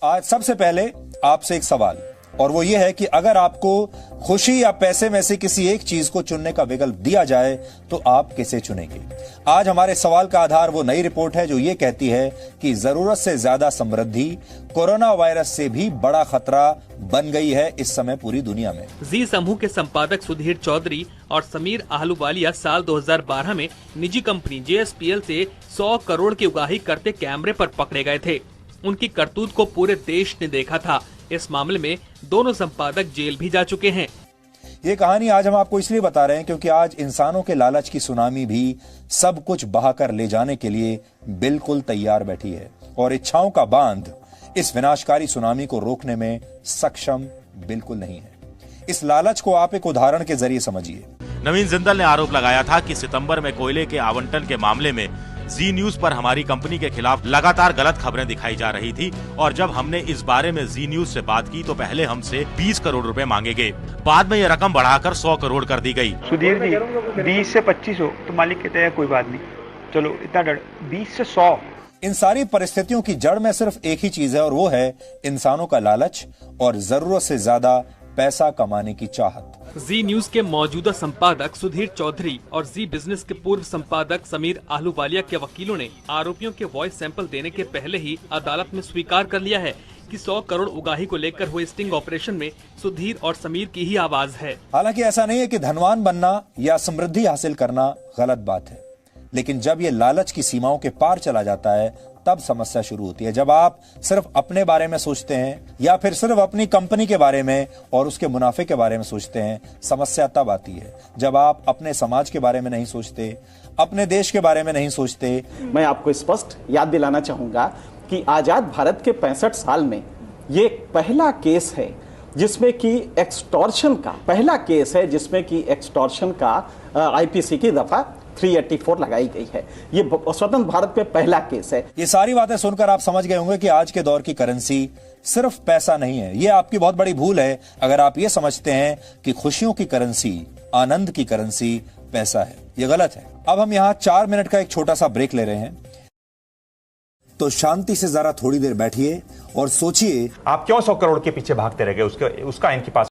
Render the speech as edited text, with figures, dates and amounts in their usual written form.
आज सबसे पहले आपसे एक सवाल, और वो ये है कि अगर आपको खुशी या पैसे में से किसी एक चीज को चुनने का विकल्प दिया जाए तो आप किसे चुनेंगे? आज हमारे सवाल का आधार वो नई रिपोर्ट है जो ये कहती है कि जरूरत से ज्यादा समृद्धि कोरोना वायरस से भी बड़ा खतरा बन गई है इस समय पूरी दुनिया में। जी समूह के संपादक सुधीर चौधरी और समीर आहलूवालिया साल 2012 में निजी कंपनी JSPL से 100 करोड़ की उगाही करते कैमरे पर पकड़े गए थे। उनकी करतूत को पूरे देश ने देखा था। इस मामले में दोनों संपादक जेल भी जा चुके हैं। ये कहानी आज हम आपको इसलिए बता रहे हैं क्योंकि आज इंसानों के लालच की सुनामी भी सब कुछ बहाकर ले जाने के लिए बिल्कुल तैयार बैठी है और इच्छाओं का बांध इस विनाशकारी सुनामी को रोकने में सक्षम बिल्कुल नहीं है। इस लालच को आप एक उदाहरण के जरिए समझिए। नवीन जिंदल ने आरोप लगाया था कि सितंबर में कोयले के आवंटन के मामले में जी न्यूज पर हमारी कंपनी के खिलाफ लगातार गलत खबरें दिखाई जा रही थी और जब हमने इस बारे में जी न्यूज से बात की तो पहले हमसे 20 करोड़ रुपए मांगे गए। बाद में ये रकम बढ़ाकर 100 करोड़ कर दी गई। सुधीर जी 20 से 25 हो तो मालिक कहते हैं कोई बात नहीं, चलो इतना डर 20 से 100। इन सारी परिस्थितियों की जड़ में सिर्फ एक ही चीज है और वो है इंसानों का लालच और जरूरत से ज्यादा पैसा कमाने की चाहत। जी न्यूज के मौजूदा संपादक सुधीर चौधरी और जी बिजनेस के पूर्व संपादक समीर आहलूवालिया के वकीलों ने आरोपियों के वॉइस सैंपल देने के पहले ही अदालत में स्वीकार कर लिया है कि 100 करोड़ उगाही को लेकर हुए स्टिंग ऑपरेशन में सुधीर और समीर की ही आवाज है। हालांकि ऐसा नहीं है कि धनवान बनना या समृद्धि हासिल करना गलत बात है, लेकिन जब ये लालच की सीमाओं के पार चला जाता है तब समस्या शुरू होती है। जब आप सिर्फ अपने बारे में सोचते हैं या फिर सिर्फ अपनी कंपनी के बारे में और उसके मुनाफे के बारे में सोचते हैं, समस्या तब आती है जब आप अपने समाज के बारे में नहीं सोचते, अपने देश के बारे में नहीं सोचते। मैं आपको स्पष्ट याद दिलाना चाहूंगा कि आजाद भारत के 65 साल में ये पहला केस है जिसमें कि एक्सटॉर्शन का पहला केस है जिसमें कि एक्सटॉर्शन का IPC की दफा 384 लगाई गई है। ये स्वतंत्र भारत में पहला केस है। ये सारी बातें सुनकर आप समझ गए होंगे कि आज के दौर की करेंसी सिर्फ पैसा नहीं है। ये आपकी बहुत बड़ी भूल है अगर आप ये समझते हैं कि खुशियों की करेंसी, आनंद की करेंसी पैसा है। ये गलत है। अब हम यहाँ 4 मिनट का एक छोटा सा ब्रेक ले रहे हैं, तो शांति से जरा थोड़ी देर बैठिए और सोचिए आप क्यों 100 करोड़ के पीछे भागते रह गए। उसका इनके पास